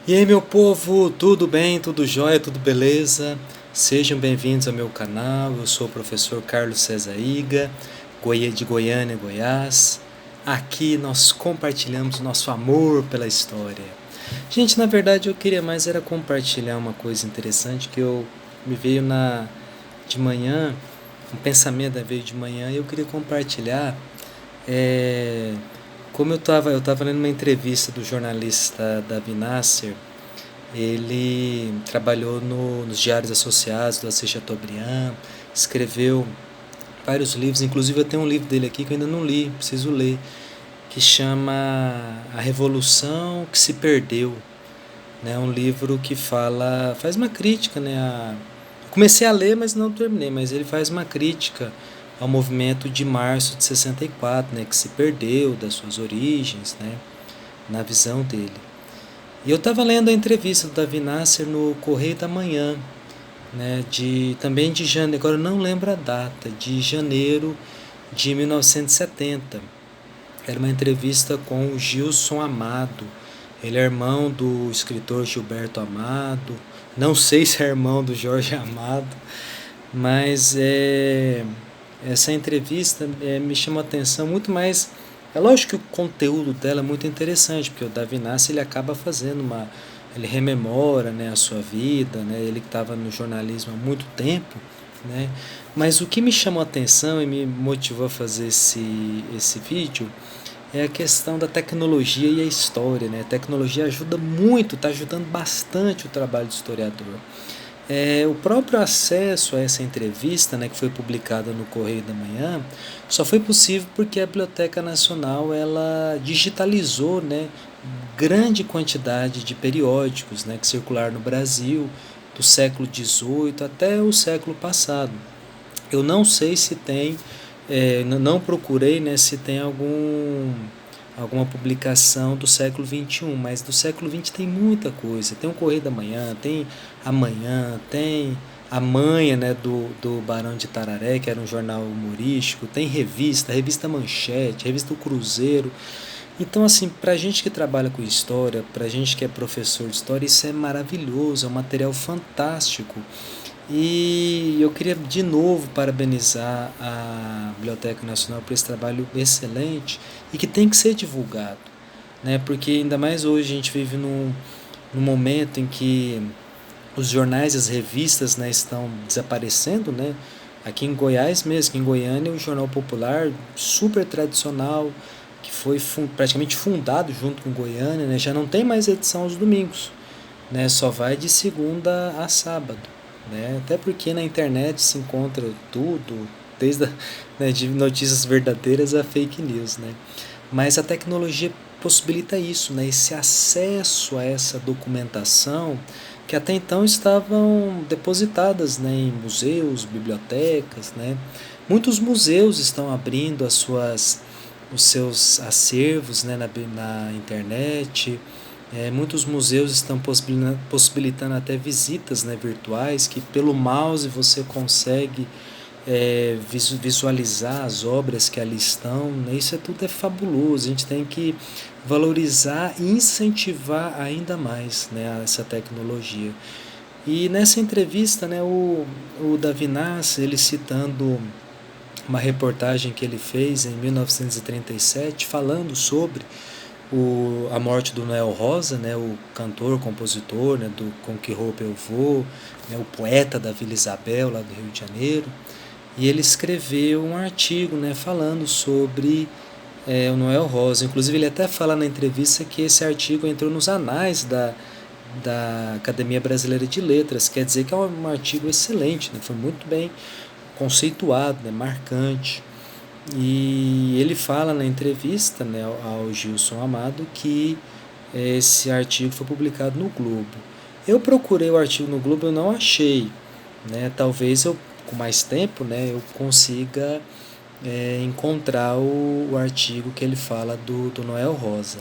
E aí, meu povo, tudo bem, tudo jóia, tudo beleza? Sejam bem-vindos ao meu canal. Eu sou o professor Carlos César Iga, de Goiânia, Goiás. Aqui nós compartilhamos nosso amor pela história. Gente, na verdade eu queria mais era compartilhar uma coisa interessante que eu me veio na de manhã, um pensamento veio de manhã e eu queria compartilhar. É, como eu tava lendo uma entrevista do jornalista Davi Nasser. Ele trabalhou nos Diários Associados do Assis Chateaubriand, escreveu vários livros, inclusive eu tenho um livro dele aqui que eu ainda não li, preciso ler, que chama A Revolução que se Perdeu. Né? Um livro que faz uma crítica, né? Comecei a ler, mas não terminei, mas ele faz uma crítica ao movimento de março de 64, né? Que se perdeu das suas origens, né? Na visão dele. E eu estava lendo a entrevista do Davi Nasser no Correio da Manhã, né, também de janeiro, agora eu não lembro a data, de janeiro de 1970. Era uma entrevista com o Gilson Amado. Ele é irmão do escritor Gilberto Amado. Não sei se é irmão do Jorge Amado, mas essa entrevista me chamou a atenção muito mais. É lógico que o conteúdo dela é muito interessante, porque o Davi Nassi ele acaba fazendo uma. Ele rememora, né, a sua vida, né, ele que estava no jornalismo há muito tempo, né, mas o que me chamou a atenção e me motivou a fazer esse vídeo é a questão da tecnologia e a história. Né? A tecnologia ajuda muito, está ajudando bastante o trabalho do historiador. O próprio acesso a essa entrevista, né, que foi publicada no Correio da Manhã, só foi possível porque a Biblioteca Nacional ela digitalizou, né, grande quantidade de periódicos, né, que circularam no Brasil do século XVIII até o século passado. Eu não sei se tem, não procurei, né, se tem alguma publicação do século XXI, mas do século XX tem muita coisa. Tem o Correio da Manhã, tem Amanhã, tem a Manha, né, do Barão de Tararé, que era um jornal humorístico, tem revista Manchete, revista O Cruzeiro. Então, assim, pra gente que trabalha com história, pra gente que é professor de história, isso é maravilhoso, é um material fantástico. E eu queria de novo parabenizar a Biblioteca Nacional por esse trabalho excelente e que tem que ser divulgado, né? Porque ainda mais hoje a gente vive num momento em que os jornais e as revistas, né, estão desaparecendo, né? Aqui em Goiás mesmo, aqui em Goiânia, o Jornal Popular, super tradicional, que foi praticamente fundado junto com Goiânia, né, já não tem mais edição aos domingos, né, só vai de segunda a sábado. Né, até porque na internet se encontra tudo, desde né, de notícias verdadeiras a fake news. Né. Mas a tecnologia possibilita isso, né, esse acesso a essa documentação que até então estavam depositadas, né, em museus, bibliotecas. Né. Muitos museus estão abrindo os seus acervos, né, na internet. Muitos museus estão possibilitando até visitas, né, virtuais, que pelo mouse você consegue visualizar as obras que ali estão. Né? Isso tudo é fabuloso. A gente tem que valorizar e incentivar ainda mais, né, essa tecnologia. E nessa entrevista, né, o Davi Nasser, ele citando uma reportagem que ele fez em 1937, falando sobre a morte do Noel Rosa, né, o cantor, compositor, né, do Com Que Roupa Eu Vou, né, o poeta da Vila Isabel, lá do Rio de Janeiro. E ele escreveu um artigo, né, falando sobre o Noel Rosa. Inclusive, ele até fala na entrevista que esse artigo entrou nos anais da Academia Brasileira de Letras. Quer dizer que é um artigo excelente, né, foi muito bem conceituado, né, marcante. E ele fala na entrevista, né, ao Gilson Amado que esse artigo foi publicado no Globo. Eu procurei o artigo no Globo, eu não achei. Né? Talvez eu, com mais tempo, né, eu consiga encontrar o artigo que ele fala do Noel Rosa.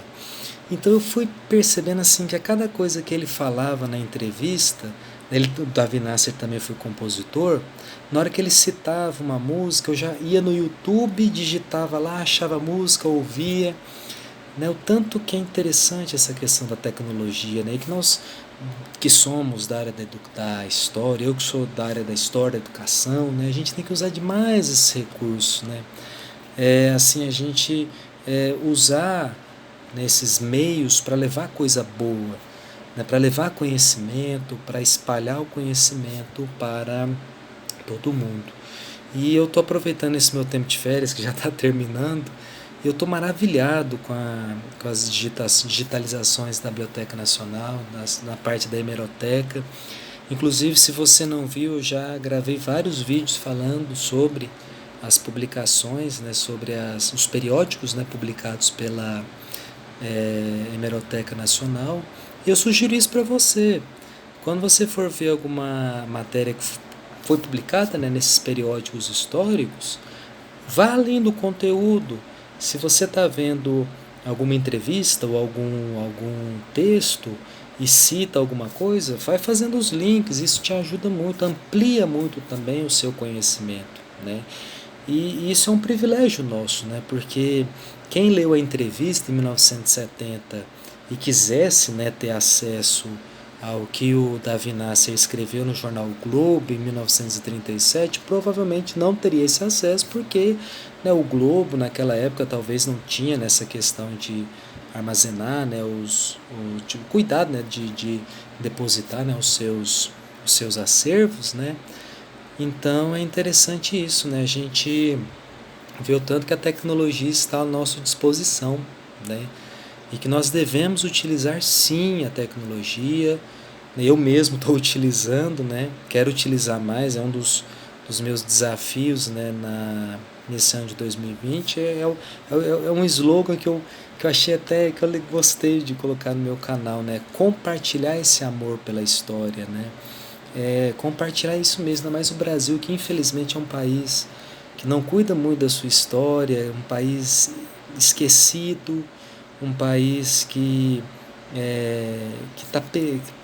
Então eu fui percebendo assim que a cada coisa que ele falava na entrevista, o Davi Nasser também foi compositor, na hora que ele citava uma música, eu já ia no YouTube, digitava lá, achava a música, ouvia, né, o tanto que é interessante essa questão da tecnologia, né, e que nós que somos da área da história, eu que sou da área da história, da educação, né, a gente tem que usar demais esses recursos, né, assim, a gente usar, né, esses meios para levar coisa boa, né, para levar conhecimento, para espalhar o conhecimento para todo mundo. E eu estou aproveitando esse meu tempo de férias, que já está terminando, e eu estou maravilhado com as digitalizações da Biblioteca Nacional, na parte da hemeroteca. Inclusive, se você não viu, eu já gravei vários vídeos falando sobre as publicações, né, sobre os periódicos, né, publicados pela Hemeroteca Nacional. Eu sugiro isso para você. Quando você for ver alguma matéria que foi publicada, né, nesses periódicos históricos, vá lendo o conteúdo. Se você está vendo alguma entrevista ou algum texto e cita alguma coisa, vai fazendo os links, isso te ajuda muito, amplia muito também o seu conhecimento, né? E isso é um privilégio nosso, né? Porque quem leu a entrevista em 1970 e quisesse, né, ter acesso ao que o Davi Nasser escreveu no jornal o Globo em 1937, provavelmente não teria esse acesso, porque, né, o Globo naquela época talvez não tinha nessa questão de armazenar, né, de cuidado, né, de depositar, né, os seus acervos, né? Então é interessante isso, né? A gente vê o tanto que a tecnologia está à nossa disposição, né? E que nós devemos utilizar sim a tecnologia. Eu mesmo estou utilizando, né? Quero utilizar mais, é um dos meus desafios, né, nesse ano de 2020. É um slogan que eu achei até que eu gostei de colocar no meu canal, né? Compartilhar esse amor pela história, né? Compartilhar isso mesmo, ainda mais o Brasil, que infelizmente é um país que não cuida muito da sua história, é um país esquecido, um país que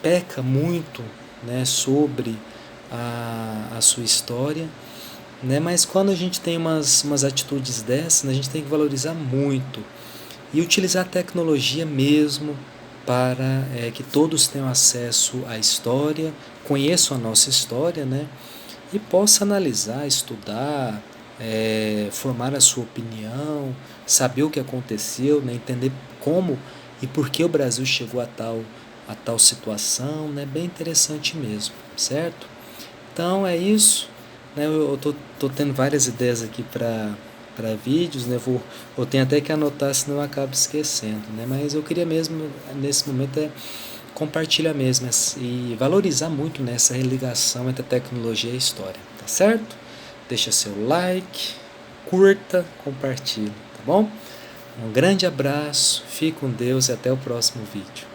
peca muito, né, sobre a sua história, né, mas quando a gente tem umas atitudes dessas, né, a gente tem que valorizar muito e utilizar a tecnologia mesmo para que todos tenham acesso à história, conheçam a nossa história, né, e possa analisar, estudar, formar a sua opinião, saber o que aconteceu, né, entender como e por que o Brasil chegou a tal situação, né, bem interessante mesmo, certo? Então é isso, né, eu tô tendo várias ideias aqui para vídeos, né, eu tenho até que anotar, senão eu acabo esquecendo, né, mas eu queria mesmo, nesse momento, compartilhar mesmo e valorizar muito, né, essa religação entre a tecnologia e a história, tá certo? Deixa seu like, curta, compartilhe, tá bom? Um grande abraço, fique com Deus e até o próximo vídeo.